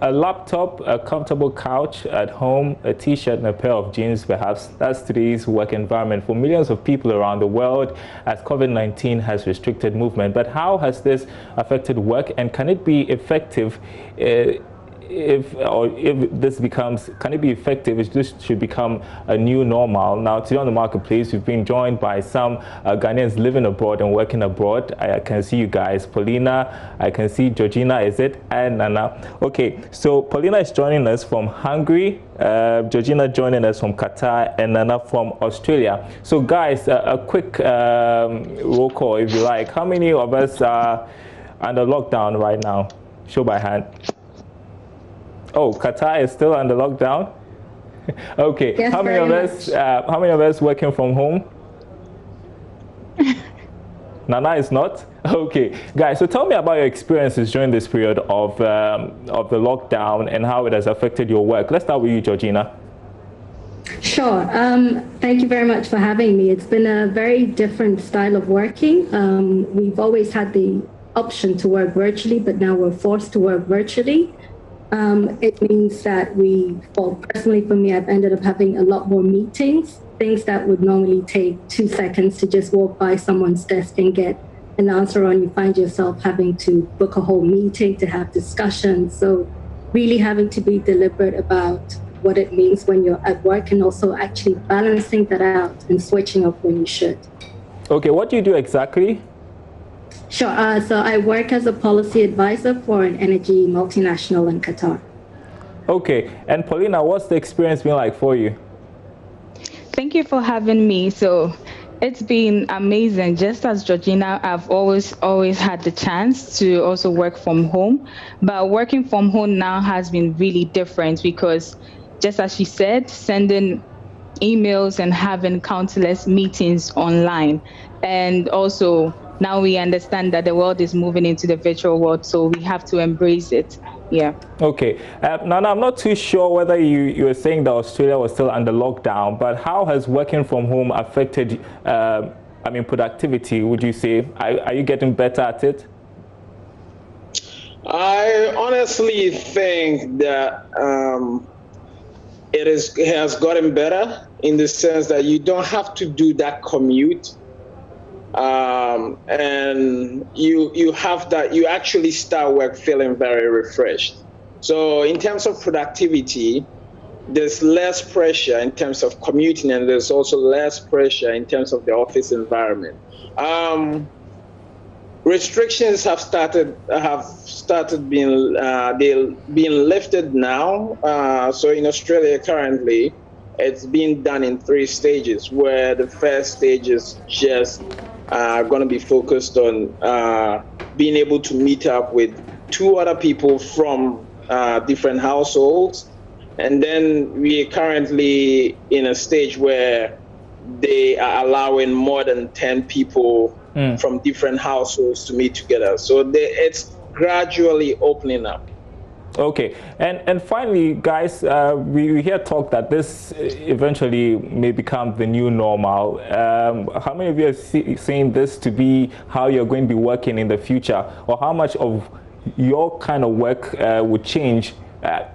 A laptop, a comfortable couch at home, a t-shirt and a pair of jeans perhaps. That's today's work environment for millions of people around the world as COVID-19 has restricted movement. But how has this affected work, and can it be effective if this becomes, can it be effective if this should become a new normal? Now, today on the marketplace, we've been joined by some Ghanaians living abroad and working abroad. I can see you guys, Paulina, I can see Georgina, is it, and Nana. Okay, so Paulina is joining us from Hungary, Georgina joining us from Qatar, and Nana from Australia. So guys, a quick roll call if you like. How many of us are under lockdown right now? Show by hand. Oh, Qatar is still under lockdown. Okay, yes, how many of us? How many of us working from home? Nana is not. Okay, guys. So tell me about your experiences during this period of the lockdown and how it has affected your work. Let's start with you, Georgina. Sure. Thank you very much for having me. It's been a very different style of working. We've always had the option to work virtually, but now we're forced to work virtually. It means that personally for me, I've ended up having a lot more meetings, things that would normally take 2 seconds to just walk by someone's desk and get an answer on. You find yourself having to book a whole meeting to have discussions. So really having to be deliberate about what it means when you're at work and also actually balancing that out and switching up when you should. Okay, what do you do exactly? Sure. So I work as a policy advisor for an energy multinational in Qatar. Okay. And Paulina, what's the experience been like for you? Thank you for having me. So it's been amazing. Just as Georgina, I've always had the chance to also work from home. But working from home now has been really different because, just as she said, sending emails and having countless meetings online. And also, now we understand that the world is moving into the virtual world, so we have to embrace it. Yeah. Okay. Nana, I'm not too sure whether you were saying that Australia was still under lockdown, but how has working from home affected, productivity, would you say? Are you getting better at it? I honestly think that it has gotten better in the sense that you don't have to do that commute. And you actually start work feeling very refreshed. So in terms of productivity, there's less pressure in terms of commuting, and there's also less pressure in terms of the office environment. Restrictions have started being lifted now. So in Australia currently, it's being done in 3 stages, where the first stage is just going to be focused on being able to meet up with 2 other people from different households. And then we are currently in a stage where they are allowing more than 10 people from different households to meet together. So it's gradually opening up. Okay, and finally, guys, we hear talk that this eventually may become the new normal. How many of you are seeing this to be how you're going to be working in the future, or how much of your kind of work would change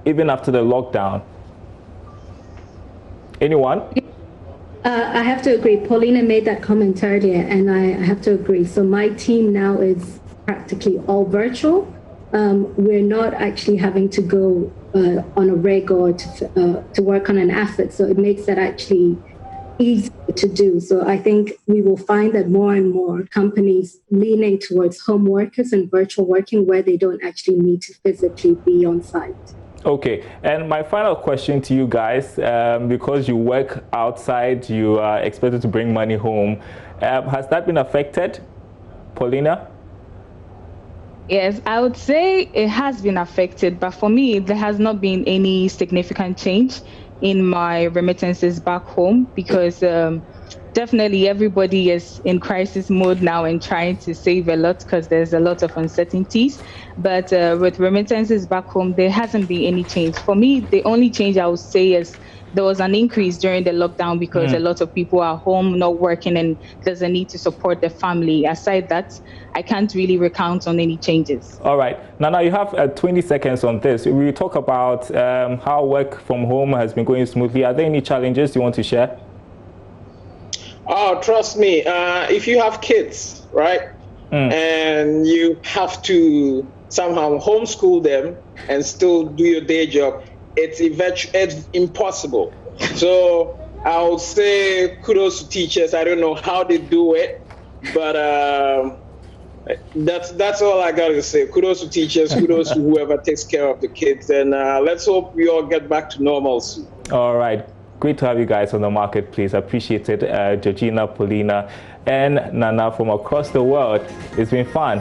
even after the lockdown? Anyone? I have to agree. Paulina made that comment earlier, and I have to agree. So my team now is practically all virtual. We're not actually having to go on a rig or to work on an asset. So it makes that actually easy to do. So I think we will find that more and more companies leaning towards home workers and virtual working where they don't actually need to physically be on site. Okay, and my final question to you guys, because you work outside, you are expected to bring money home. Has that been affected, Paulina? Yes, I would say it has been affected, but for me, there has not been any significant change in my remittances back home because definitely everybody is in crisis mode now and trying to save a lot because there's a lot of uncertainties. But with remittances back home, there hasn't been any change. For me, the only change I would say is there was an increase during the lockdown because a lot of people are home, not working, and there's a need to support the family. Aside that, I can't really recount on any changes. All right. Nana, you have 20 seconds on this. We talk about how work from home has been going smoothly. Are there any challenges you want to share? Oh, trust me. If you have kids, right, and you have to somehow homeschool them and still do your day job, it's impossible. So I would say kudos to teachers. I don't know how they do it, but that's all I got to say. Kudos to teachers, kudos to whoever takes care of the kids, and let's hope we all get back to normalcy. All right. Great to have you guys on the market, please. Appreciate it. Georgina, Paulina, and Nana from across the world. It's been fun.